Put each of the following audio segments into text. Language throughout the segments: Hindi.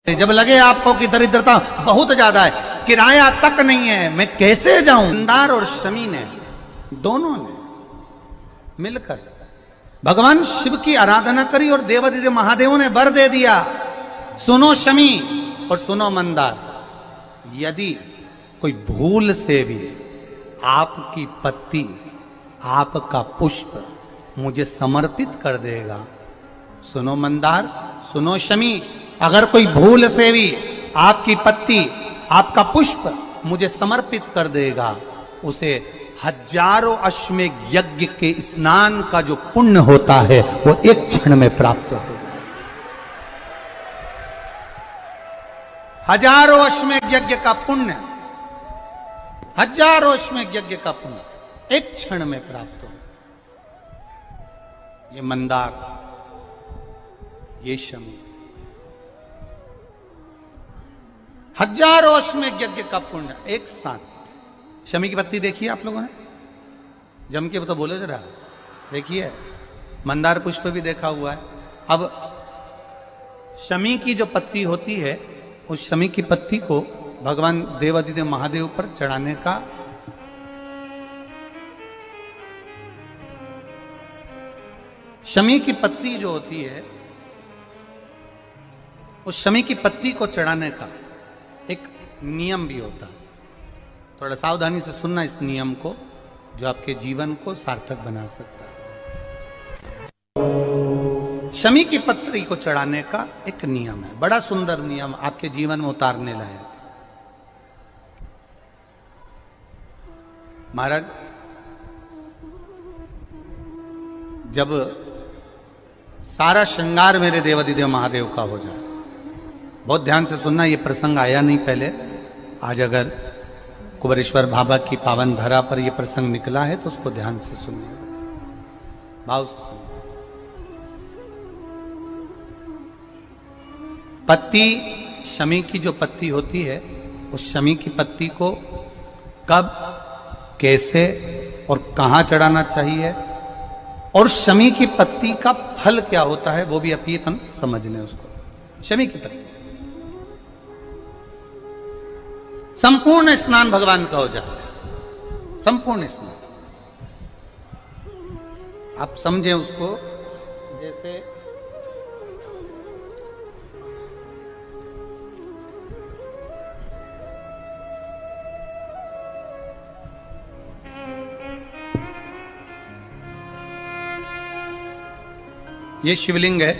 जब लगे आपको कि दरिद्रता बहुत ज्यादा है, किराया तक नहीं है, मैं कैसे जाऊं, मंदार और शमी ने दोनों ने मिलकर भगवान शिव की आराधना करी और देवादिदेव महादेवों ने वर दे दिया। सुनो शमी और सुनो मंदार, यदि कोई भूल से भी आपकी पत्ती, आपका पुष्प मुझे समर्पित कर देगा, सुनो मंदार, सुनो शमी, अगर कोई भूल से भी आपकी पत्ती, आपका पुष्प मुझे समर्पित कर देगा, उसे हजारों अश्वमेध यज्ञ के स्नान का जो पुण्य होता है वो एक क्षण में प्राप्त होगा। हजारों अश्वमेध यज्ञ का पुण्य, हजारों अश्वमेध यज्ञ का पुण्य एक क्षण में प्राप्त होगा। ये मंदार, ये शमी, हजारों अश्वमेध यज्ञ का पुण्य एक साथ। शमी की पत्ती देखिए आप लोगों ने, जम के तो बोले जरा, देखिए मंदार पुष्प भी देखा हुआ है। अब शमी की जो पत्ती होती है, उस शमी की पत्ती को भगवान देवादिदेव महादेव पर चढ़ाने का शमी की पत्ती जो होती है, उस शमी की पत्ती को चढ़ाने का एक नियम भी होता है। थोड़ा सावधानी से सुनना इस नियम को, जो आपके जीवन को सार्थक बना सकता है। शमी की पत्री को चढ़ाने का एक नियम है, बड़ा सुंदर नियम, आपके जीवन में उतारने लायक। महाराज, जब सारा श्रृंगार मेरे देवादिदेव महादेव का हो जाए, बहुत ध्यान से सुनना, ये प्रसंग आया नहीं पहले, आज अगर कुबेरेश्वर बाबा की पावन धरा पर यह प्रसंग निकला है तो उसको ध्यान से सुनिए, भाव से सुनिए। पत्ती, शमी की जो पत्ती होती है, उस शमी की पत्ती को कब, कैसे और कहां चढ़ाना चाहिए, और शमी की पत्ती का फल क्या होता है, वो भी अपन समझ लें उसको। शमी की पत्ती, संपूर्ण स्नान भगवान का हो जाए, संपूर्ण स्नान। आप समझें उसको, जैसे ये शिवलिंग है,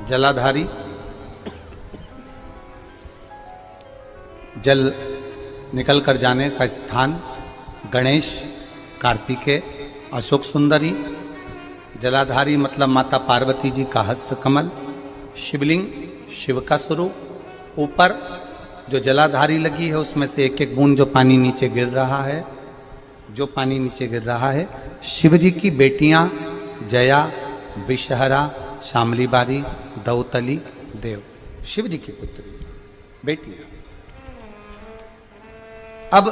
जलाधारी, जल निकल कर जाने का स्थान, गणेश, कार्तिकेय, अशोक सुंदरी, जलाधारी मतलब माता पार्वती जी का हस्त कमल, शिवलिंग, शिव का स्वरूप, ऊपर जो जलाधारी लगी है उसमें से एक एक बूंद जो पानी नीचे गिर रहा है, जो पानी नीचे गिर रहा है, शिव जी की बेटियां जया, विषहरा, शामली बारी, दौतली, देव, शिव जी की पुत्री बेटियां। अब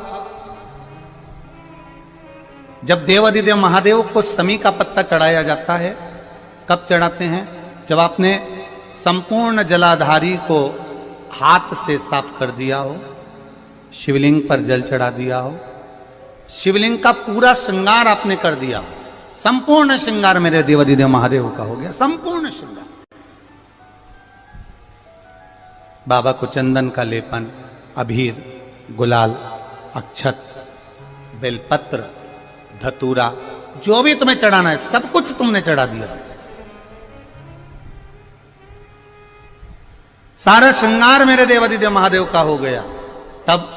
जब देवादिदेव महादेव को शमी का पत्ता चढ़ाया जाता है, कब चढ़ाते हैं, जब आपने संपूर्ण जलाधारी को हाथ से साफ कर दिया हो, शिवलिंग पर जल चढ़ा दिया हो, शिवलिंग का पूरा श्रृंगार आपने कर दिया हो, संपूर्ण श्रृंगार मेरे देवादिदेव महादेव का हो गया, संपूर्ण श्रृंगार। बाबा को चंदन का लेपन, अबीर, गुलाल, अक्षत, बेलपत्र, धतूरा, जो भी तुम्हें चढ़ाना है सब कुछ तुमने चढ़ा दिया, सारा श्रृंगार मेरे देवादिदेव महादेव का हो गया। तब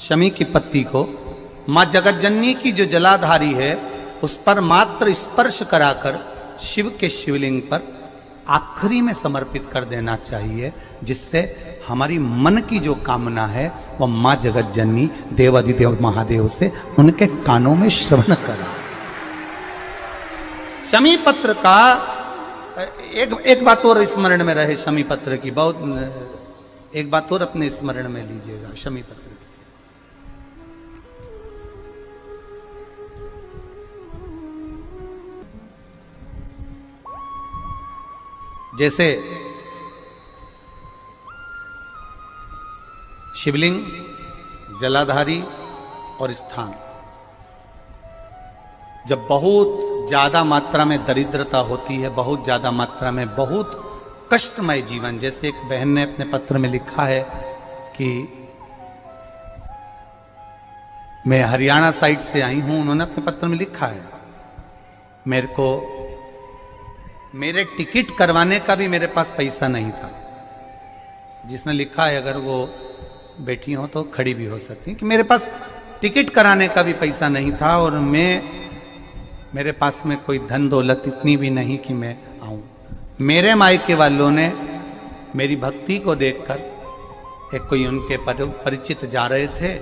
शमी की पत्ती को मां जगतजननी की जो जलाधारी है उस पर मात्र स्पर्श कराकर शिव के शिवलिंग पर आखिरी में समर्पित कर देना चाहिए, जिससे हमारी मन की जो कामना है वह मां जगत जननी देवादिदेव महादेव से उनके कानों में श्रवण करा। शमी पत्र का एक बात और स्मरण में रहे, शमी पत्र की बहुत एक बात और अपने स्मरण में लीजिएगा। शमी पत्र जैसे शिवलिंग, जलाधारी और स्थान। जब बहुत ज्यादा मात्रा में दरिद्रता होती है, बहुत ज्यादा मात्रा में बहुत कष्टमय जीवन, जैसे एक बहन ने अपने पत्र में लिखा है कि मैं हरियाणा साइड से आई हूं, उन्होंने अपने पत्र में लिखा है मेरे को मेरे टिकट करवाने का भी मेरे पास पैसा नहीं था। जिसने लिखा है, अगर वो बैठी हो तो खड़ी भी हो सकती है, कि मेरे पास टिकट कराने का भी पैसा नहीं था और मेरे पास में कोई धन दौलत इतनी भी नहीं कि मैं आऊं। मेरे मायके वालों ने मेरी भक्ति को देखकर, एक कोई उनके परिचित जा रहे थे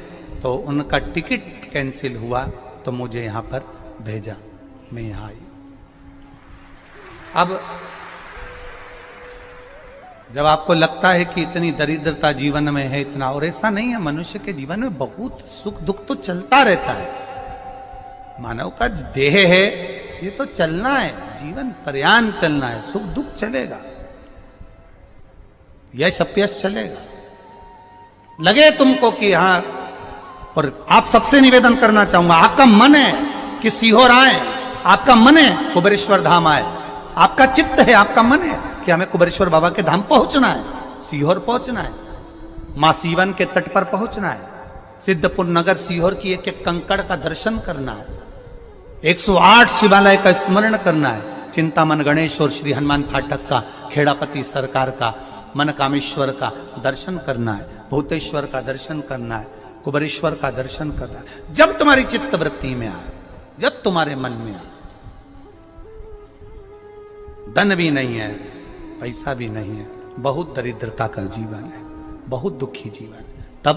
तो उनका टिकट कैंसिल हुआ तो मुझे यहाँ पर भेजा, मैं यहाँ आई। अब जब आपको लगता है कि इतनी दरिद्रता जीवन में है, इतना, और ऐसा नहीं है, मनुष्य के जीवन में बहुत सुख दुख तो चलता रहता है। मानव का देह है, ये तो चलना है, जीवन पर्यान चलना है, सुख दुख चलेगा, यश अपयश चलेगा। लगे तुमको कि हाँ, और आप सबसे निवेदन करना चाहूंगा, आपका मन है कि सीहोर आए, आपका मन है कुबेरेश्वर धाम आए, आपका चित्त है, आपका मन है कि हमें कुबेरेश्वर बाबा के धाम पहुंचना है, सीहोर पहुंचना है, मां सीवन के तट पर पहुंचना है, सिद्धपुर नगर सीहोर की एक एक कंकड़ का दर्शन करना है, 108 शिवालय का स्मरण करना है, चिंतामन गणेश और श्री हनुमान फाटक का, खेड़ापति सरकार का, मनकामेश्वर का दर्शन करना है, भूतेश्वर का दर्शन करना है, कुबेरेश्वर का दर्शन करना है। जब तुम्हारी चित्त वृत्ति में आए, जब तुम्हारे मन में आए, धन भी नहीं है, पैसा भी नहीं है, बहुत दरिद्रता का जीवन है, बहुत दुखी जीवन है, तब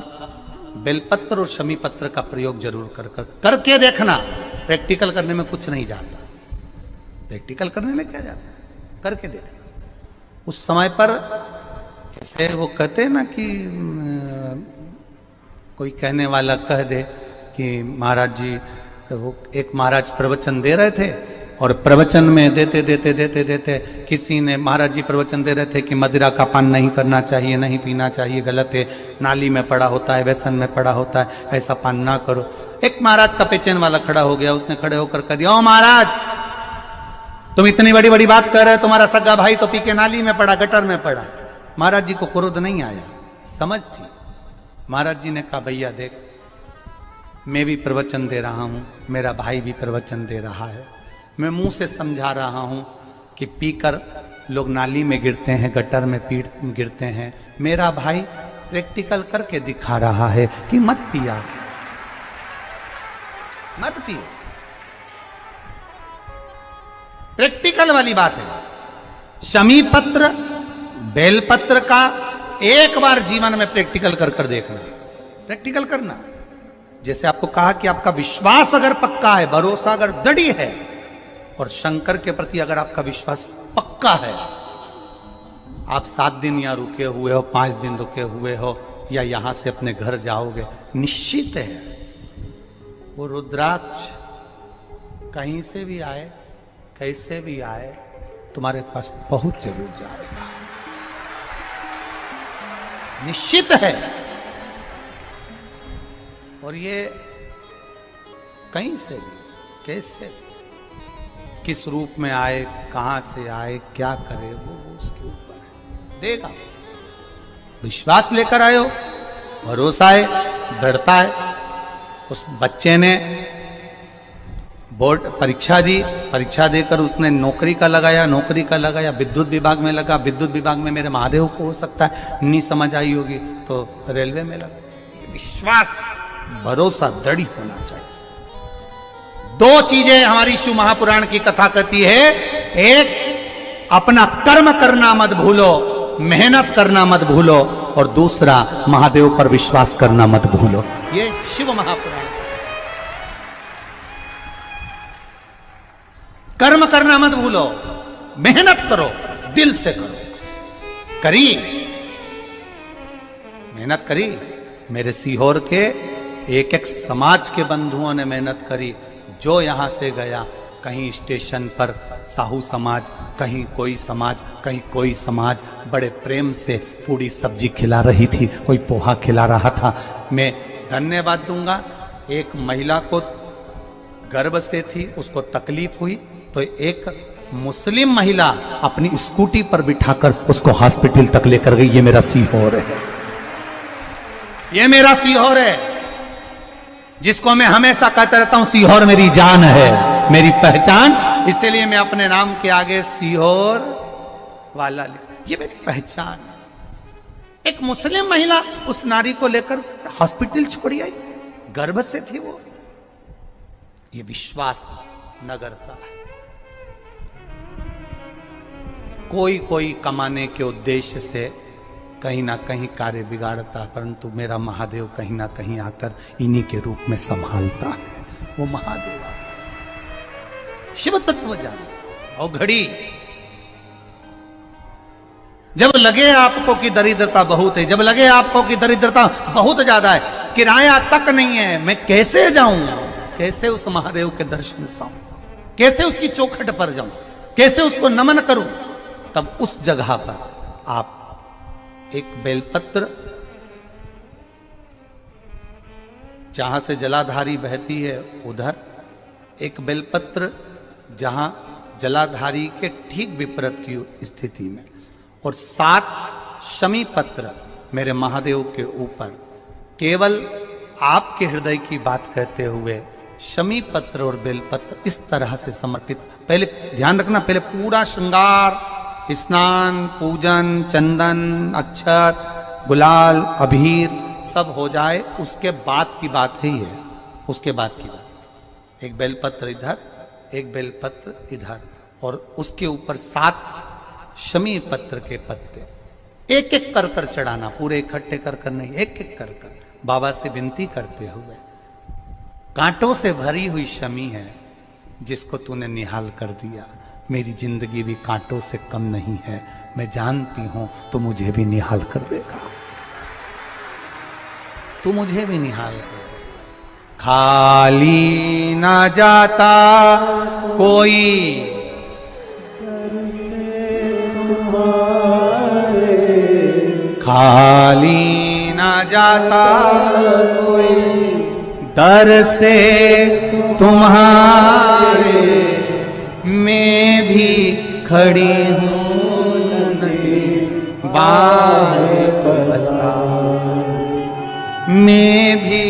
बेलपत्र और शमी पत्र का प्रयोग जरूर करके देखना। प्रैक्टिकल करने में कुछ नहीं जाता, प्रैक्टिकल करने में क्या जाता है, करके देखना। उस समय पर जैसे वो कहते हैं ना कि कोई कहने वाला कह दे कि महाराज जी, वो एक महाराज प्रवचन दे रहे थे और प्रवचन में देते देते देते देते किसी ने, महाराज जी प्रवचन दे रहे थे कि मदिरा का पान नहीं करना चाहिए, नहीं पीना चाहिए, गलत है, नाली में पड़ा होता है, व्यसन में पड़ा होता है, ऐसा पान ना करो। एक महाराज का पेचेन वाला खड़ा हो गया, उसने खड़े होकर कह दिया, ओ महाराज तुम इतनी बड़ी बड़ी बात कर रहे हो, तुम्हारा सगा भाई तो पी के नाली में पड़ा, गटर में पड़ा। महाराज जी को क्रोध नहीं आया, समझ थी। महाराज जी ने कहा, भैया देख, मैं भी प्रवचन दे रहा हूं, मेरा भाई भी प्रवचन दे रहा है, मैं मुंह से समझा रहा हूं कि पीकर लोग नाली में गिरते हैं, गटर में गिरते हैं, मेरा भाई प्रैक्टिकल करके दिखा रहा है कि मत पिया, मत पियो। प्रैक्टिकल वाली बात है। शमी पत्र, बेलपत्र का एक बार जीवन में प्रैक्टिकल कर देखना, प्रैक्टिकल करना। जैसे आपको कहा कि आपका विश्वास अगर पक्का है, भरोसा अगर दृढ़ है, और शंकर के प्रति अगर आपका विश्वास पक्का है, आप 7 दिन यहाँ रुके हुए हो, 5 दिन रुके हुए हो, या यहां से अपने घर जाओगे, निश्चित है वो रुद्राक्ष कहीं से भी आए, कैसे भी आए, तुम्हारे पास बहुत जरूर जाएगा, निश्चित है। और ये कहीं से भी, कैसे भी, किस रूप में आए, कहां से आए, क्या करे, वो उसके ऊपर है, देगा। विश्वास लेकर आए हो, भरोसा है, दृढ़ता है। उस बच्चे ने बोर्ड परीक्षा दी, परीक्षा देकर उसने नौकरी का लगाया, विद्युत विभाग में लगा, विद्युत विभाग में मेरे महादेव को हो सकता है नहीं समझ आई होगी तो रेलवे में लगा। विश्वास, भरोसा दृढ़ होना चाहिए। 2 चीजें हमारी शिव महापुराण की कथा कहती है, एक अपना कर्म करना मत भूलो, मेहनत करना मत भूलो, और दूसरा महादेव पर विश्वास करना मत भूलो। ये शिव महापुराण। कर्म करना मत भूलो, मेहनत करो, दिल से करो। करी मेहनत करी, मेरे सीहोर के एक एक समाज के बंधुओं ने मेहनत करी। जो यहां से गया, कहीं स्टेशन पर साहू समाज कहीं कोई समाज बड़े प्रेम से पूरी सब्जी खिला रही थी, कोई पोहा खिला रहा था। मैं धन्यवाद दूंगा, एक महिला को गर्भ से थी, उसको तकलीफ हुई तो एक मुस्लिम महिला अपनी स्कूटी पर बिठाकर उसको हॉस्पिटल तक लेकर गई। ये मेरा सीहोर है, ये मेरा सीहोर है, जिसको मैं हमेशा कहता रहता हूं सीहोर मेरी जान है, मेरी पहचान। इसीलिए मैं अपने नाम के आगे सीहोर वाला लिख, ये मेरी पहचान है। एक मुस्लिम महिला उस नारी को लेकर हॉस्पिटल छोड़ी आई, गर्भ से थी वो। ये विश्वास नगर का है। कोई कमाने के उद्देश्य से कहीं ना कहीं कार्य बिगाड़ता, परंतु मेरा महादेव कहीं ना कहीं आकर इन्हीं के रूप में संभालता है। वो महादेव शिव तत्व जानो। और घड़ी जब लगे आपको कि दरिद्रता बहुत है, जब लगे आपको कि दरिद्रता बहुत ज्यादा है, किराया तक नहीं है, मैं कैसे जाऊं, कैसे उस महादेव के दर्शन पाऊं, कैसे उसकी चौखट पर जाऊं, कैसे उसको नमन करूं, तब उस जगह पर आप एक बेलपत्र, जहां से जलाधारी बहती है उधर एक बेलपत्र, जहां जलाधारी के ठीक विपरीत की स्थिति में, और 7 शमी पत्र मेरे महादेव के ऊपर, केवल आपके हृदय की बात कहते हुए शमी पत्र और बेलपत्र इस तरह से समर्पित। पहले ध्यान रखना, पहले पूरा श्रृंगार, स्नान, पूजन, चंदन, अक्षत, गुलाल, अबीर सब हो जाए, उसके बाद की बात ही है, उसके बाद की बात। एक बेलपत्र इधर, एक बेलपत्र इधर, और उसके ऊपर 7 शमी पत्र के पत्ते एक एक कर कर चढ़ाना, पूरे इकट्ठे कर कर नहीं, एक एक कर कर बाबा से विनती करते हुए। कांटों से भरी हुई शमी है जिसको तूने निहाल कर दिया, मेरी जिंदगी भी कांटों से कम नहीं है, मैं जानती हूं तो मुझे भी निहाल कर देगा, तू मुझे भी निहाल कर देगा। खाली ना जाता कोई खाली ना जाता कोई दर से तुम्हारे, मैं भी खड़ी हूँ नहीं बासा, मैं भी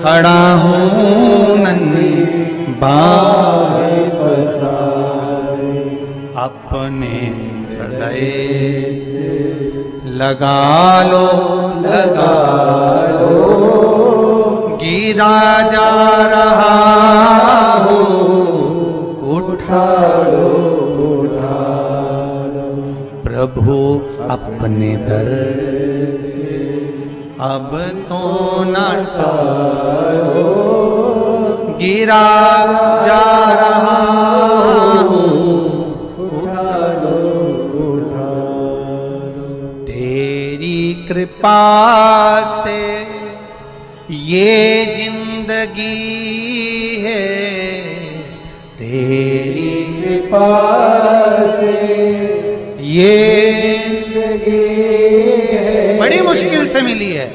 खड़ा हूँ नन्ही बासा, अपने हृदय से लगा लो गिरा जा रहा हूँ, उठा लो प्रभु अपने दर से, अब तो न टालो, गिरा जा रहा हूँ, उठा लो तेरी कृपा से ये जिंदगी है, तेरी कृपा से ये जिंदगी है। बड़ी मुश्किल से मिली है।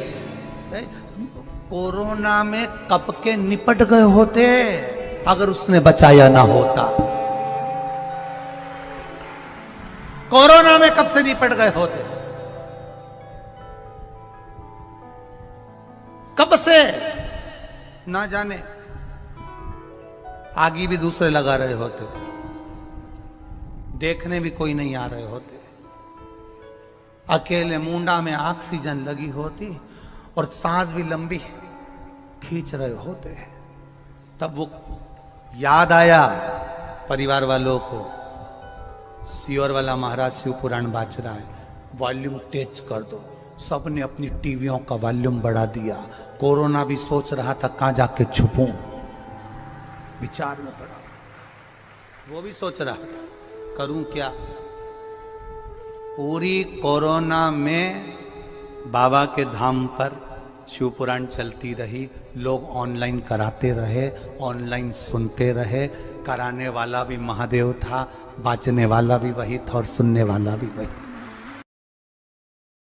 कोरोना में कब के निपट गए होते अगर उसने बचाया ना होता। कोरोना में कब से निपट गए होते, कब से ना जाने, आगे भी दूसरे लगा रहे होते, देखने भी कोई नहीं आ रहे होते, अकेले मुंडा में ऑक्सीजन लगी होती और सांस भी लंबी खींच रहे होते। तब वो याद आया परिवार वालों को, सीओर वाला महाराज शिव पुराण बाज रहा है, वॉल्यूम तेज कर दो। सबने अपनी टीवियों का वॉल्यूम बढ़ा दिया। कोरोना भी सोच रहा था कहां जाके छुपूं, विचार में पड़ा, वो भी सोच रहा था करूं क्या। पूरी कोरोना में बाबा के धाम पर शिव पुराण चलती रही, लोग ऑनलाइन कराते रहे, ऑनलाइन सुनते रहे, कराने वाला भी महादेव था, बाचने वाला भी वही था और सुनने वाला भी वही था।